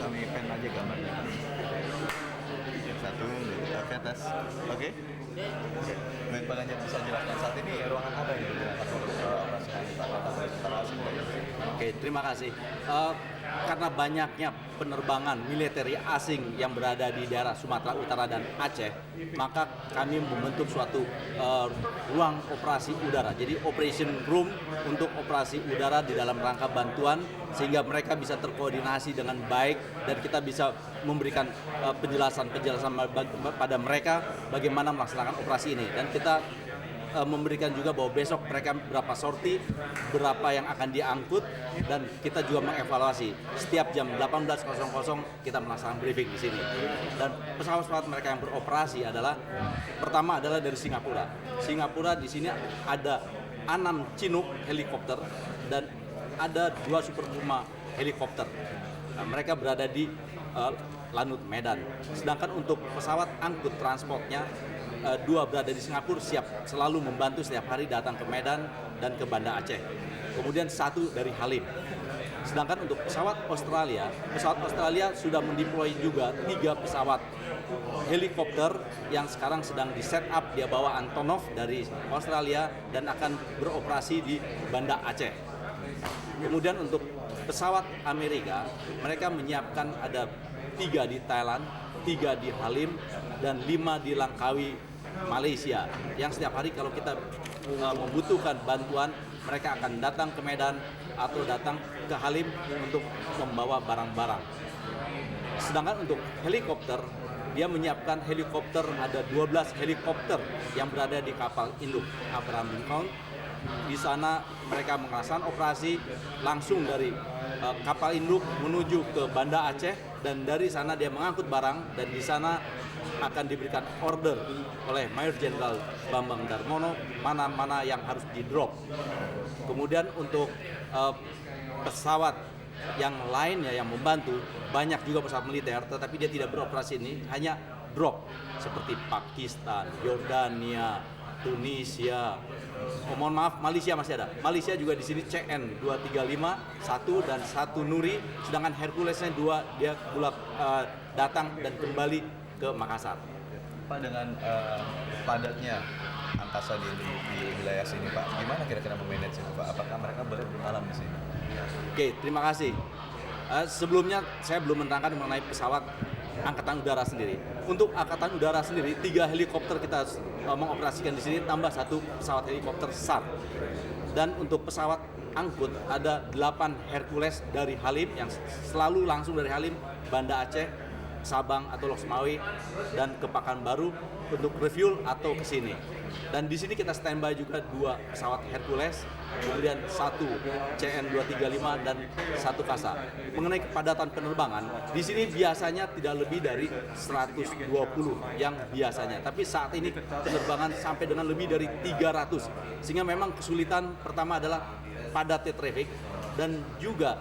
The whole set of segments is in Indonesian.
kami pen aja gambarnya. Satu, dua, oke tes. Oke. Baik, Pak Ganjar bisa jelaskan saat ini ruangan apa yang digunakan untuk operasional tentara asing? Oke, terima kasih. Karena banyaknya penerbangan militer asing yang berada di daerah Sumatera Utara dan Aceh, maka kami membentuk suatu ruang operasi udara. Jadi operation room untuk operasi udara di dalam rangka bantuan, sehingga mereka bisa terkoordinasi dengan baik dan kita bisa memberikan penjelasan pada mereka bagaimana melaksanakan operasi ini. Dan kita memberikan juga bahwa besok mereka berapa sorti, berapa yang akan diangkut, dan kita juga mengevaluasi. Setiap jam 18.00 kita melaksanakan briefing di sini. Dan pesawat-pesawat mereka yang beroperasi adalah, pertama adalah dari Singapura. Singapura di sini ada 6 Chinook helikopter dan ada 2 Super Puma helikopter. Nah, mereka berada di Lanut Medan. Sedangkan untuk pesawat angkut transportnya, 2 berada di Singapura, siap selalu membantu setiap hari datang ke Medan dan ke Banda Aceh. Kemudian 1 dari Halim. Sedangkan untuk pesawat Australia sudah mendeploy juga 3 pesawat helikopter yang sekarang sedang di set up. Dia bawa Antonov dari Australia dan akan beroperasi di Banda Aceh. Kemudian untuk pesawat Amerika, mereka menyiapkan ada 3 di Thailand, 3 di Halim, dan 5 di Langkawi, Malaysia, yang setiap hari kalau kita membutuhkan bantuan, mereka akan datang ke Medan atau datang ke Halim untuk membawa barang-barang. Sedangkan untuk helikopter, dia menyiapkan helikopter, ada 12 helikopter yang berada di kapal induk Abraham Lincoln. Di sana mereka melaksanakan operasi langsung dari kapal induk menuju ke Banda Aceh, dan dari sana dia mengangkut barang, dan di sana akan diberikan order oleh Mayor Jenderal Bambang Darmono mana-mana yang harus di-drop. Kemudian untuk pesawat yang lainnya yang membantu, banyak juga pesawat militer, tetapi dia tidak beroperasi ini, hanya drop seperti Pakistan, Yordania, Tunisia. Oh, mohon maaf, Malaysia masih ada. Malaysia juga di sini CN 235, 1 dan 1 Nuri, sedangkan Herculesnya 2, dia datang dan kembali ke Makassar. Pak, dengan padatnya angkasa di wilayah sini, Pak, gimana kira-kira memanage itu, Pak? Apakah mereka boleh bermalam di sini? Oke, terima kasih. Sebelumnya saya belum menerangkan mengenai pesawat Angkatan Udara sendiri. Untuk Angkatan Udara sendiri, 3 helikopter kita mengoperasikan di sini, tambah 1 pesawat helikopter SAR. Dan untuk pesawat angkut ada 8 Hercules dari Halim yang selalu langsung dari Halim, Banda Aceh, Sabang atau Loksmawi, dan ke Pekanbaru untuk refuel atau ke sini. Dan di sini kita standby juga 2 pesawat Hercules, kemudian 1 CN235 dan 1 Kasa. Mengenai kepadatan penerbangan, di sini biasanya tidak lebih dari 120 yang biasanya. Tapi saat ini penerbangan sampai dengan lebih dari 300. Sehingga memang kesulitan pertama adalah padatnya traffic dan juga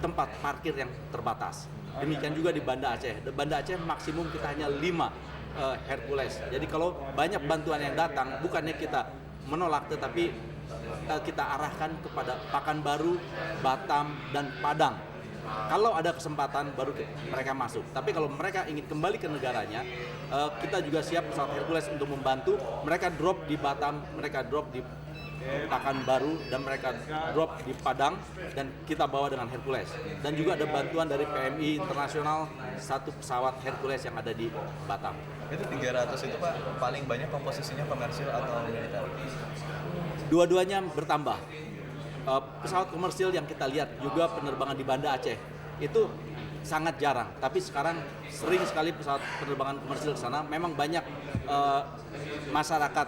tempat parkir yang terbatas. Demikian juga di Banda Aceh. Di Banda Aceh maksimum kita hanya 5 Hercules. Jadi kalau banyak bantuan yang datang, bukannya kita menolak, tetapi kita arahkan kepada Pekanbaru, Batam, dan Padang. Kalau ada kesempatan baru mereka masuk. Tapi kalau mereka ingin kembali ke negaranya, kita juga siap pesawat Hercules untuk membantu. Mereka drop di Batam, mereka drop di Pekanbaru, dan mereka drop di Padang, dan kita bawa dengan Hercules. Dan juga ada bantuan dari PMI Internasional, 1 pesawat Hercules yang ada di Batam. Itu 300 itu, Pak, paling banyak komposisinya komersil atau militer? Dua-duanya bertambah. Pesawat komersil yang kita lihat juga penerbangan di Banda Aceh itu sangat jarang, tapi sekarang sering sekali pesawat penerbangan komersil ke sana. Memang banyak masyarakat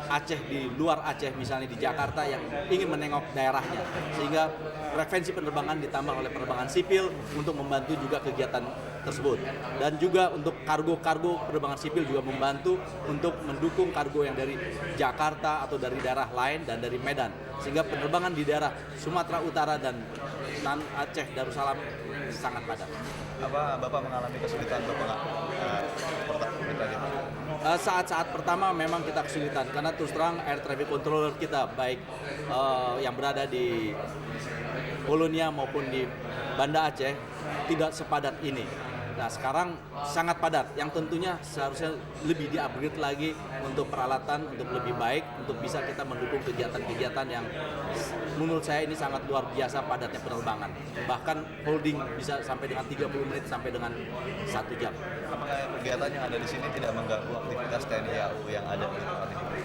Aceh di luar Aceh, misalnya di Jakarta, yang ingin menengok daerahnya, sehingga frekuensi penerbangan ditambah oleh penerbangan sipil untuk membantu juga kegiatan tersebut. Dan juga untuk kargo-kargo, penerbangan sipil juga membantu untuk mendukung kargo yang dari Jakarta atau dari daerah lain dan dari Medan, sehingga penerbangan di daerah Sumatera Utara dan Aceh Darussalam sangat padat. Apa Bapak mengalami kesulitan Bapak nggak Saat-saat pertama memang kita kesulitan karena terus terang air traffic controller kita baik yang berada di Polonia maupun di Banda Aceh tidak sepadat ini. Nah sekarang sangat padat, yang tentunya seharusnya lebih di-upgrade lagi untuk peralatan, untuk lebih baik, untuk bisa kita mendukung kegiatan-kegiatan yang menurut saya ini sangat luar biasa padatnya penerbangan. Bahkan holding bisa sampai dengan 30 menit sampai dengan 1 jam. Apakah kegiatan yang ada di sini tidak mengganggu aktivitas TNI AU yang ada di tempat ini?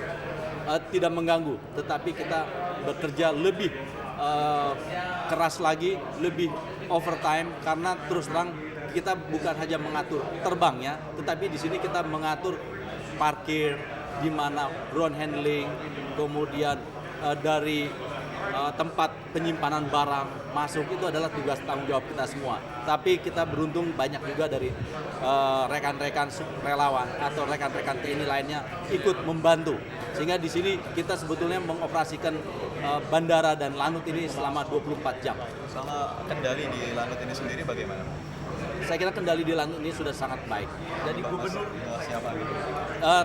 Tidak mengganggu, tetapi kita bekerja lebih keras lagi, lebih overtime karena terus terang kita bukan hanya mengatur terbangnya, tetapi di sini kita mengatur parkir, di mana ground handling, kemudian dari tempat penyimpanan barang masuk itu adalah tugas tanggung jawab kita semua. Tapi kita beruntung banyak juga dari rekan-rekan relawan atau rekan-rekan TNI lainnya ikut membantu. Sehingga di sini kita sebetulnya mengoperasikan bandara dan lanut ini selama 24 jam. Sama kendali di lanut ini sendiri bagaimana? Saya kira kendali di lanut ini sudah sangat baik. Jadi gubernur Siapa gitu?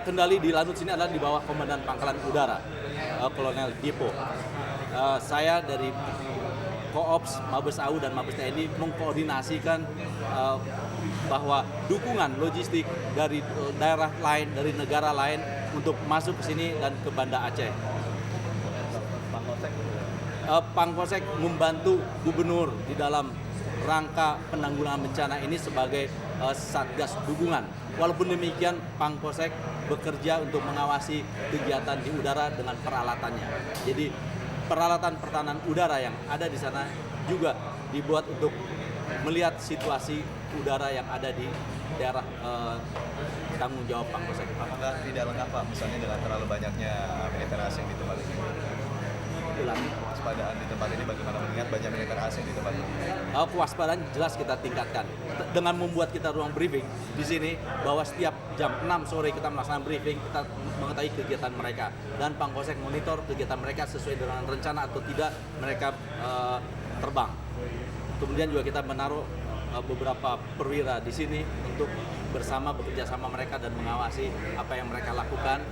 kendali di lanut sini adalah di bawah Komandan Pangkalan Udara, Kolonel Dipo. Saya dari Koops, Mabes AU dan Mabes TNI mengkoordinasikan bahwa dukungan logistik dari daerah lain, dari negara lain untuk masuk ke sini dan ke Banda Aceh. Pangkosek membantu gubernur di dalam rangka penanggulangan bencana ini sebagai satgas dukungan. Walaupun demikian, Pangkosek bekerja untuk mengawasi kegiatan di udara dengan peralatannya. Jadi peralatan pertahanan udara yang ada di sana juga dibuat untuk melihat situasi udara yang ada di daerah tanggung jawab Pangkosek. Apakah tidak lengkap Pak, misalnya dengan terlalu banyaknya militer asing di tempat ini? Kewaspadaan di tempat ini bagaimana mengingat banyak militer asing di tempat ini? Kewaspadaan jelas kita tingkatkan dengan membuat kita ruang briefing di sini bahwa setiap jam 6 sore kita melaksanakan briefing, kita mengetahui kegiatan mereka dan Pangkosek monitor kegiatan mereka sesuai dengan rencana atau tidak mereka terbang. Kemudian juga kita menaruh beberapa perwira di sini untuk bekerja sama mereka dan mengawasi apa yang mereka lakukan.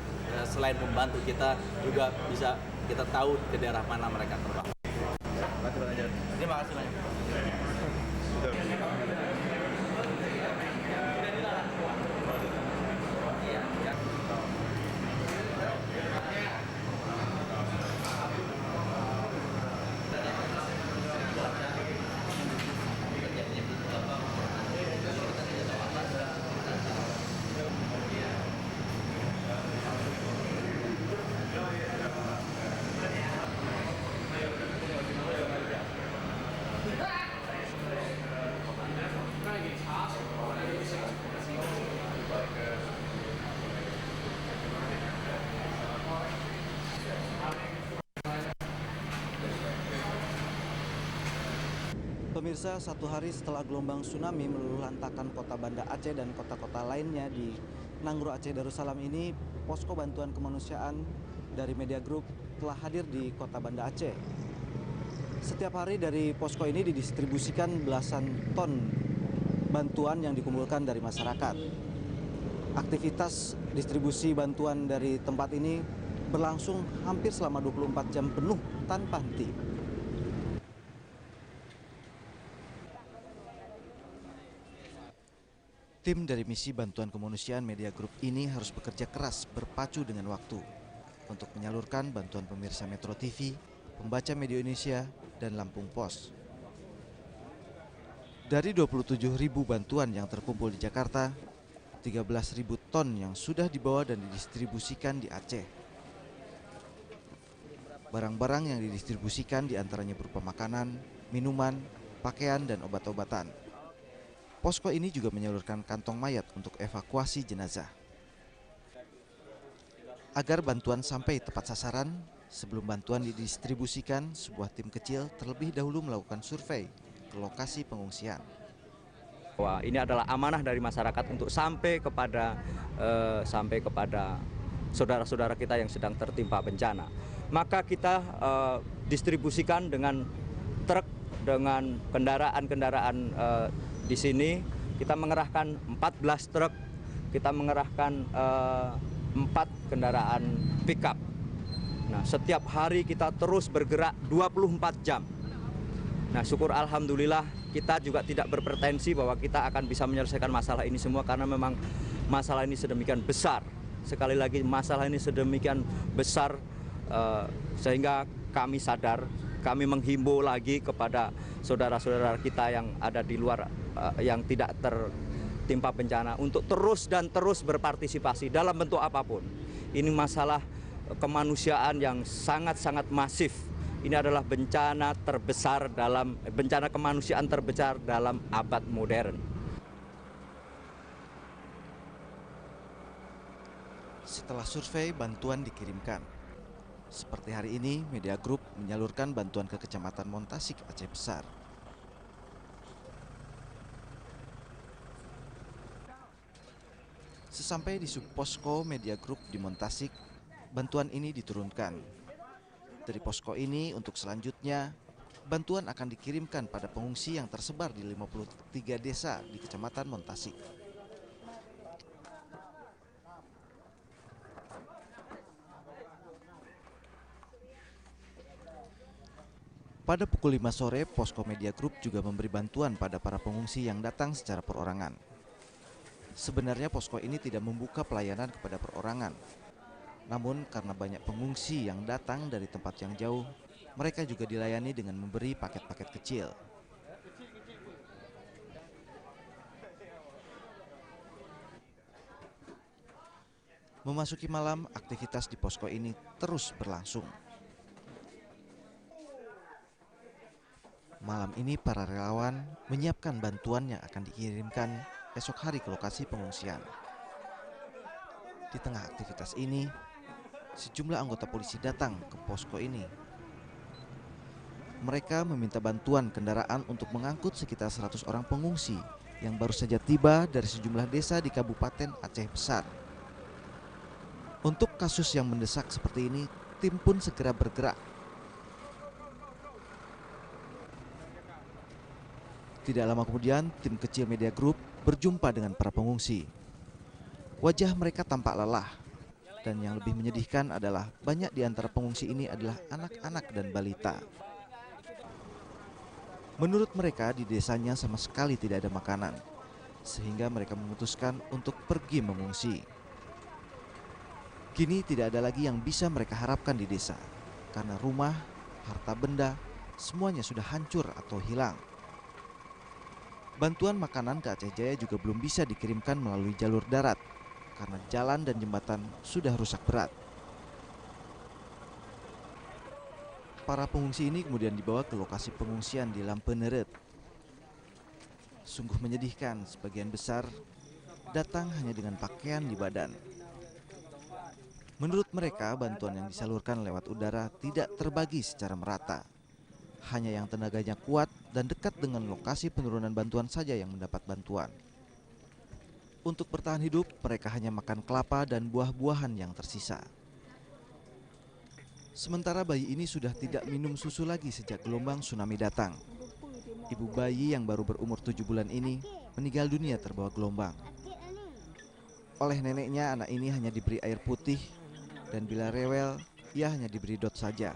Selain membantu kita juga bisa kita tahu ke daerah mana mereka terbang. Terima kasih banyak. Pemirsa, satu hari setelah gelombang tsunami meluluh lantakan kota Banda Aceh dan kota-kota lainnya di Nanggroe Aceh Darussalam ini, posko bantuan kemanusiaan dari Media Group telah hadir di kota Banda Aceh. Setiap hari dari posko ini didistribusikan belasan ton bantuan yang dikumpulkan dari masyarakat. Aktivitas distribusi bantuan dari tempat ini berlangsung hampir selama 24 jam penuh tanpa henti. Tim dari misi bantuan kemanusiaan Media Group ini harus bekerja keras berpacu dengan waktu untuk menyalurkan bantuan pemirsa Metro TV, pembaca Media Indonesia, dan Lampung Pos. Dari 27.000 bantuan yang terkumpul di Jakarta, 13.000 ton yang sudah dibawa dan didistribusikan di Aceh. Barang-barang yang didistribusikan diantaranya berupa makanan, minuman, pakaian, dan obat-obatan. Posko ini juga menyalurkan kantong mayat untuk evakuasi jenazah. Agar bantuan sampai tepat sasaran, sebelum bantuan didistribusikan, sebuah tim kecil terlebih dahulu melakukan survei ke lokasi pengungsian. Wah, ini adalah amanah dari masyarakat untuk sampai kepada saudara-saudara kita yang sedang tertimpa bencana. Maka kita distribusikan dengan truk, dengan kendaraan-kendaraan di sini. Kita mengerahkan 14 truk kita mengerahkan 4 kendaraan pickup. Nah, setiap hari kita terus bergerak 24 jam. Nah, syukur alhamdulillah kita juga tidak berpretensi bahwa kita akan bisa menyelesaikan masalah ini semua karena memang masalah ini sedemikian besar. Sekali lagi masalah ini sedemikian besar sehingga kami sadar, kami menghimbau lagi kepada saudara-saudara kita yang ada di luar yang tidak tertimpa bencana untuk terus dan terus berpartisipasi dalam bentuk apapun. Ini masalah kemanusiaan yang sangat-sangat masif. Ini adalah bencana kemanusiaan terbesar dalam abad modern. Setelah survei, bantuan dikirimkan. Seperti hari ini, Media Group menyalurkan bantuan ke Kecamatan Montasik, Aceh Besar. Sesampai di subposko Media Group di Montasik, bantuan ini diturunkan. Dari posko ini untuk selanjutnya, bantuan akan dikirimkan pada pengungsi yang tersebar di 53 desa di Kecamatan Montasik. Pada pukul 5 sore, posko Media Group juga memberi bantuan pada para pengungsi yang datang secara perorangan. Sebenarnya posko ini tidak membuka pelayanan kepada perorangan. Namun karena banyak pengungsi yang datang dari tempat yang jauh, mereka juga dilayani dengan memberi paket-paket kecil. Memasuki malam, aktivitas di posko ini terus berlangsung. Malam ini para relawan menyiapkan bantuan yang akan dikirimkan esok hari ke lokasi pengungsian. Di tengah aktivitas ini, sejumlah anggota polisi datang ke posko ini. Mereka meminta bantuan kendaraan untuk mengangkut sekitar 100 orang pengungsi yang baru saja tiba dari sejumlah desa di Kabupaten Aceh Besar. Untuk kasus yang mendesak seperti ini, tim pun segera bergerak. Tidak lama kemudian, tim kecil Media Group berjumpa dengan para pengungsi. Wajah mereka tampak lelah. Dan yang lebih menyedihkan adalah banyak di antara pengungsi ini adalah anak-anak dan balita. Menurut mereka di desanya sama sekali tidak ada makanan, sehingga mereka memutuskan untuk pergi mengungsi. Kini tidak ada lagi yang bisa mereka harapkan di desa, karena rumah, harta benda, semuanya sudah hancur atau hilang. Bantuan makanan ke Aceh Jaya juga belum bisa dikirimkan melalui jalur darat, karena jalan dan jembatan sudah rusak berat. Para pengungsi ini kemudian dibawa ke lokasi pengungsian di Lampeneret. Sungguh menyedihkan, sebagian besar datang hanya dengan pakaian di badan. Menurut mereka, bantuan yang disalurkan lewat udara tidak terbagi secara merata. Hanya yang tenaganya kuat dan dekat dengan lokasi penurunan bantuan saja yang mendapat bantuan. Untuk bertahan hidup, mereka hanya makan kelapa dan buah-buahan yang tersisa. Sementara bayi ini sudah tidak minum susu lagi sejak gelombang tsunami datang. Ibu bayi yang baru berumur 7 bulan ini meninggal dunia terbawa gelombang. Oleh neneknya, anak ini hanya diberi air putih, dan bila rewel, ia hanya diberi dot saja.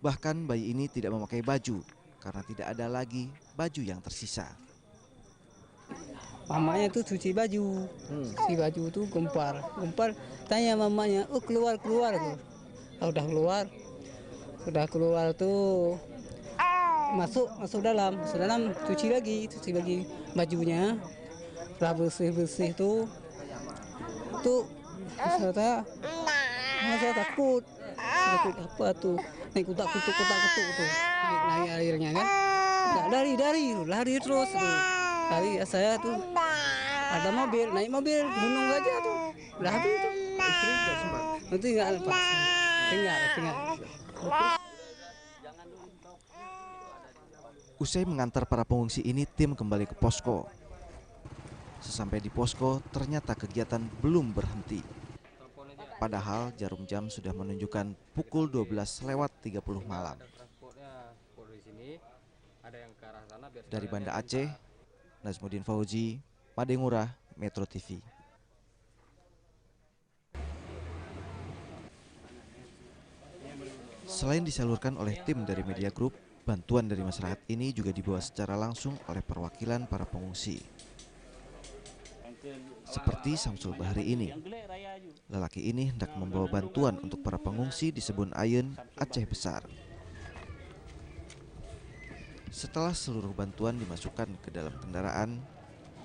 Bahkan bayi ini tidak memakai baju, karena tidak ada lagi baju yang tersisa. Mamanya tuh cuci baju tuh gempar, tanya mamanya, keluar tuh. Kalau udah keluar tuh masuk dalam cuci lagi bajunya. Setelah bersih tuh saya takut apa tuh, naik kutak kutuk tuh, naik airnya kan, lari terus tuh. Tadi saya tuh ada mobil, naik mobil gunung aja tuh, udah habis tuh. Istri nggak sempat. Nanti nggak lepas, tinggal. Usai mengantar para pengungsi ini, tim kembali ke posko. Sesampai di posko, ternyata kegiatan belum berhenti. Padahal jarum jam sudah menunjukkan pukul 12:30 malam. Dari Banda Aceh, Nazmuddin Fauzi, Madengurah, Metro TV. Selain disalurkan oleh tim dari Media Group, bantuan dari masyarakat ini juga dibawa secara langsung oleh perwakilan para pengungsi. Seperti Samsul Bahri ini. Lelaki ini hendak membawa bantuan untuk para pengungsi di Sebun Ayun, Aceh Besar. Setelah seluruh bantuan dimasukkan ke dalam kendaraan,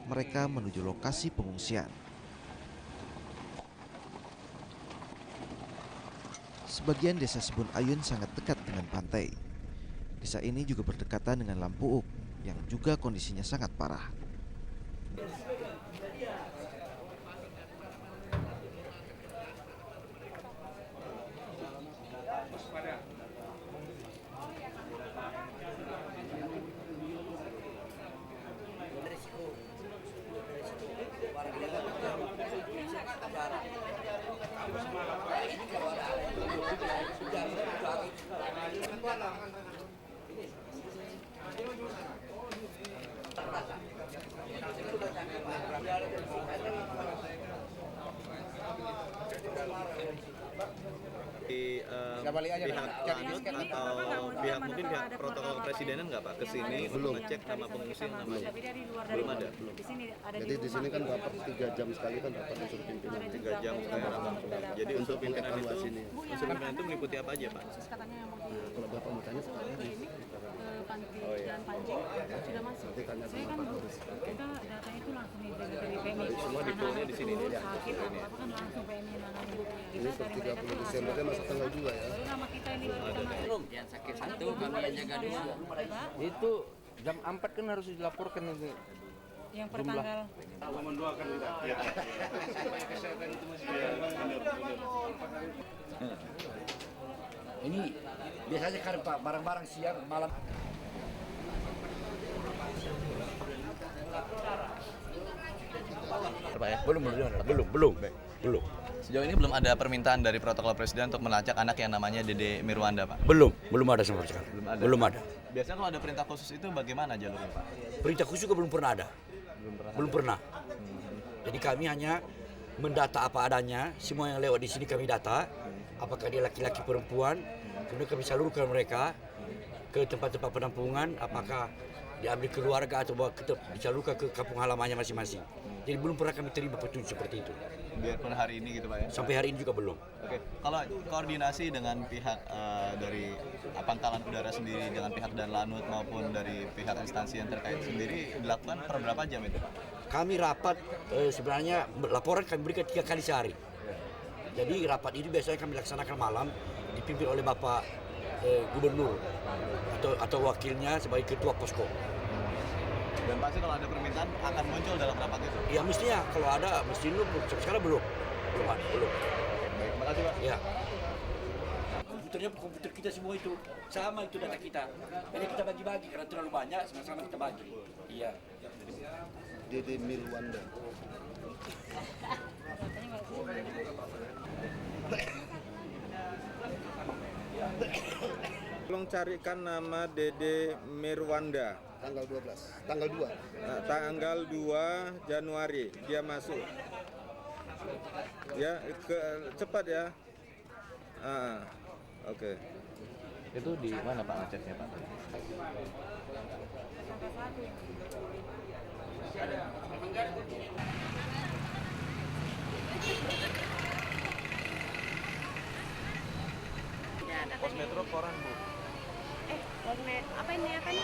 mereka menuju lokasi pengungsian. Sebagian desa Sebun Ayun sangat dekat dengan pantai. Desa ini juga berdekatan dengan Lampuuk yang juga kondisinya sangat parah. Di pihak lanut atau mungkin pihak protokol kepresidenan nggak Pak kesini belum ngecek nama pengungsi yang namanya belum ada. Jadi di sini kan dapat 3 jam sekali kan dapat unsur pimpinan. 3 jam sekarang. Jadi unsur pimpinan itu meliputi apa aja Pak? Kalau Bapak mau tanya sekarang dan pancing sudah masuk. Saya kan kita datanya itu langsung dari PMI. Semua dipulnya di sini. Sakit apa kan langsung PMI nangani. ini per 30 Desember kan masuk tanggal 2 ya. Nama kita ini kita masuk. Yang sakit satu, kami yang jaga dua. Itu jam 4 kan harus dilaporkan ini. Yang pertanggal Ini biasanya kan Pak barang-barang siang malam. Belum. Sejauh ini belum ada permintaan dari protokol presiden untuk melacak anak yang namanya Dede Mirwanda Pak. Belum ada sama sekali. Belum ada. Biasanya kalau ada perintah khusus itu bagaimana jalurnya Pak? Perintah khusus juga belum pernah ada. Belum pernah. Jadi kami hanya mendata apa adanya, semua yang lewat di sini kami data, apakah dia laki-laki perempuan, kemudian kami salurkan mereka ke tempat-tempat penampungan, apakah diambil keluarga atau disalurkan ke kampung halamannya masing-masing. Jadi belum pernah kami terima petunjuk seperti itu. Biarpun hari ini gitu Pak ya? Sampai hari ini juga belum. Oke, kalau koordinasi dengan pihak dari Pangkalan Udara sendiri, dengan pihak dan Lanut maupun dari pihak instansi yang terkait sendiri dilakukan per berapa jam itu Pak? Kami rapat sebenarnya laporan kami berikan 3 kali sehari. Jadi rapat ini biasanya kami laksanakan malam, dipimpin oleh Bapak Gubernur atau wakilnya sebagai ketua posko. Dan pasti kalau ada permintaan akan muncul dalam rapat itu? Ya mestinya kalau ada, mesti lu sekarang belum. Belum. Baik, terima kasih Pak. Ya. Komputer kita semua itu sama itu data kita. Jadi kita bagi-bagi karena terlalu banyak, sama-sama kita bagi. Iya. Dede Mirwanda. Tolong carikan nama Dede Mirwanda. Tanggal 12. Tanggal 2. Nah, tanggal 2 Januari dia masuk. Ya, cepat ya. Oke. Itu di mana Pak ngeceknya Pak? Pos Metro koran Bu. Warnet apa ini akan?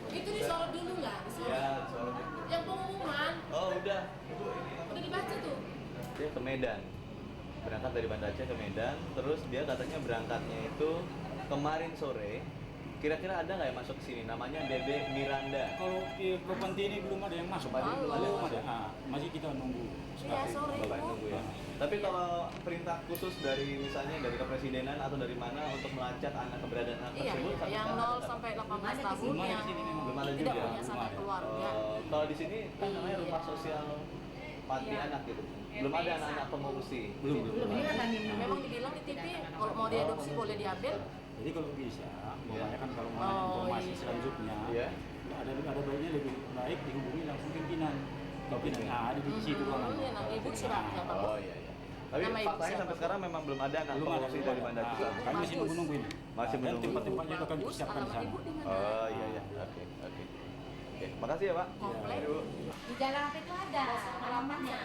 Itu disorot dulu nggak? Ya, soalnya. Yang pengumuman Oh, udah dibaca tuh. dia ke Medan, berangkat dari Banda Aceh ke Medan, terus dia katanya berangkatnya itu kemarin sore Kira-kira ada nggak yang masuk ke sini? Namanya Dede Miranda. Kalau di Propanti ini belum ada yang masuk. Belum ada. Nah, masih kita nunggu. Iya, sorry. Bapak nunggu ya. Tapi kalau perintah khusus dari misalnya dari kepresidenan atau dari mana untuk melacak anak keberadaan anak Iya, tersebut? yang 0 sampai 18 tahun yang belum ada tidak juga. punya sanak keluarga. Kalau di sini kan namanya rumah sosial panti anak gitu. Belum ada anak-anak pengungsi. Belum. Memang dibilang di TV kalau mau diadopsi boleh diambil. Jadi kalau bisa, pokoknya kan kalau mau informasi selanjutnya, Iya. ada baiknya lebih baik dihubungi langsung pimpinan. Pimpinan, nah ada di situ ruangan. Iya, nanti ibu suratnya Pak. Oh iya. Tapi Nama ibu faktanya siapa? sampai sekarang memang belum ada anak Belum ada, pengungsi dari Banda Nah, Aceh. kami masih nunggu ini. Masih Dan menunggu. tempat-tempatnya itu akan disiapkan di sana. Oh iya. Oke. Oke, makasih ya Pak. Komplek. Ibu. Di jalan apa itu ada alamatnya.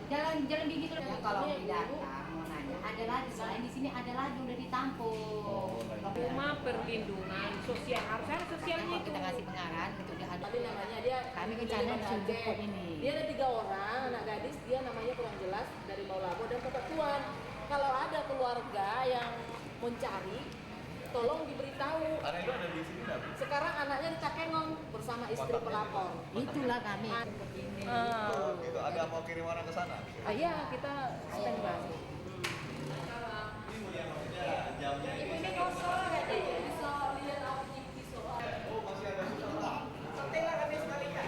Jalan gigi terus. Ya, kalau mau datang mau nanya, ada lagi selain di sini ada lagi udah ditampung. Rumah perlindungan sosial, harusnya ada sosialnya itu. Kita kasih pengarahan itu udah ada. Tapi namanya dia Kami rencana jemput ini. Dia ada 3 orang, anak gadis, dia namanya kurang jelas dari Maulabo dan Bapak Tuan. Kalau ada keluarga yang mencari, tolong diberitahu. Anak itu ada di sini nggak? Bu? Sekarang anaknya di Cakengong bersama istri pelapor. Itulah kami. Oh, gitu. Ada mau kirim orang ke sana? Iya, kita standby. Jamnya Ini kosong ya, bisa lihat apa bisa. Oh, masih ada susah. Sotela kami sekalian.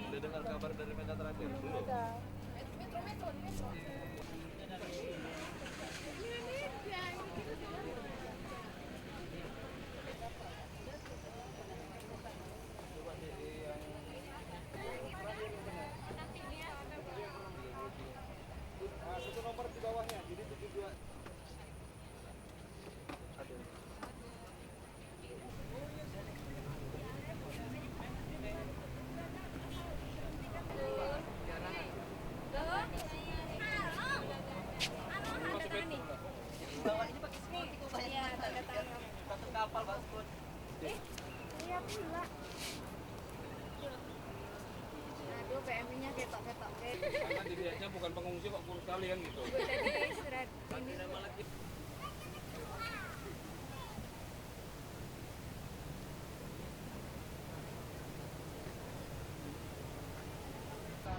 Udah dengar kabar dari Mega terakhir? Belum. Satu nomor di bawahnya, jadi 72. Aduh, PMI-nya ketok-ketok. Karena dilihatnya bukan pengungsi kok kurus sekali kan gitu. Tadi surat ini.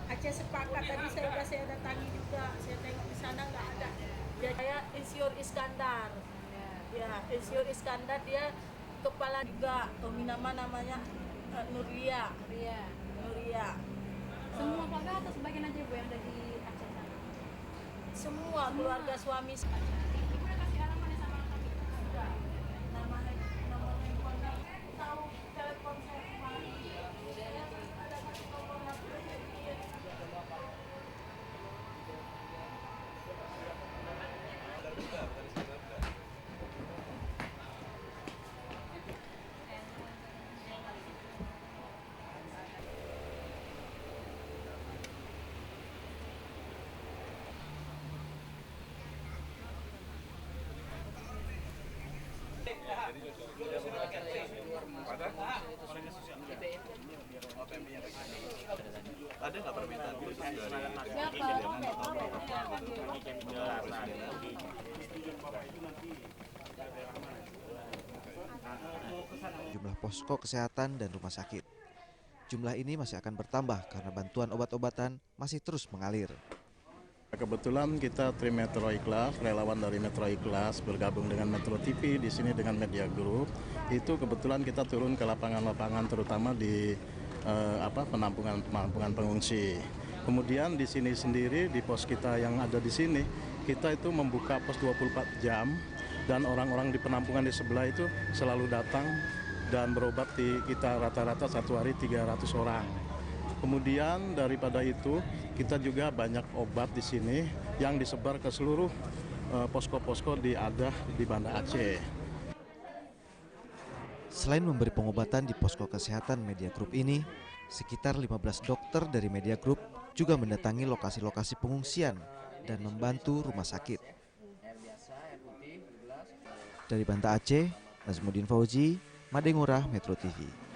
Aceh sepakat tadi saya datangi juga, saya tengok di sana nggak ada. Dia saya Insinyur Iskandar. Ya, Insinyur Iskandar dia kepala juga. Nama namanya Nuria. Nuria. Semua keluarga atau sebagian aja Bu yang ada di Aceh sana? Semua keluarga suami. Ibu udah kasih alamatnya sama kami? Nama handphonenya tahu telepon saya kemarin. Ada nomor Ada nggak permintaan khusus dari jumlah posko kesehatan dan rumah sakit. Jumlah ini masih akan bertambah karena bantuan obat-obatan masih terus mengalir. Kebetulan kita tim Metro Ikhlas, relawan dari Metro Ikhlas bergabung dengan Metro TV di sini dengan Media Group. Itu kebetulan kita turun ke lapangan-lapangan terutama di penampungan pengungsi. Kemudian di sini sendiri, di pos kita yang ada di sini, kita itu membuka pos 24 jam dan orang-orang di penampungan di sebelah itu selalu datang dan berobat di kita rata-rata satu hari 300 orang. Kemudian daripada itu kita juga banyak obat di sini yang disebar ke seluruh posko-posko di Banda Aceh. Selain memberi pengobatan di posko kesehatan Media Group ini, sekitar 15 dokter dari Media Group juga mendatangi lokasi-lokasi pengungsian dan membantu rumah sakit. Dari Banda Aceh, Nazmuddin Fauzi, Madengorah, Metro TV.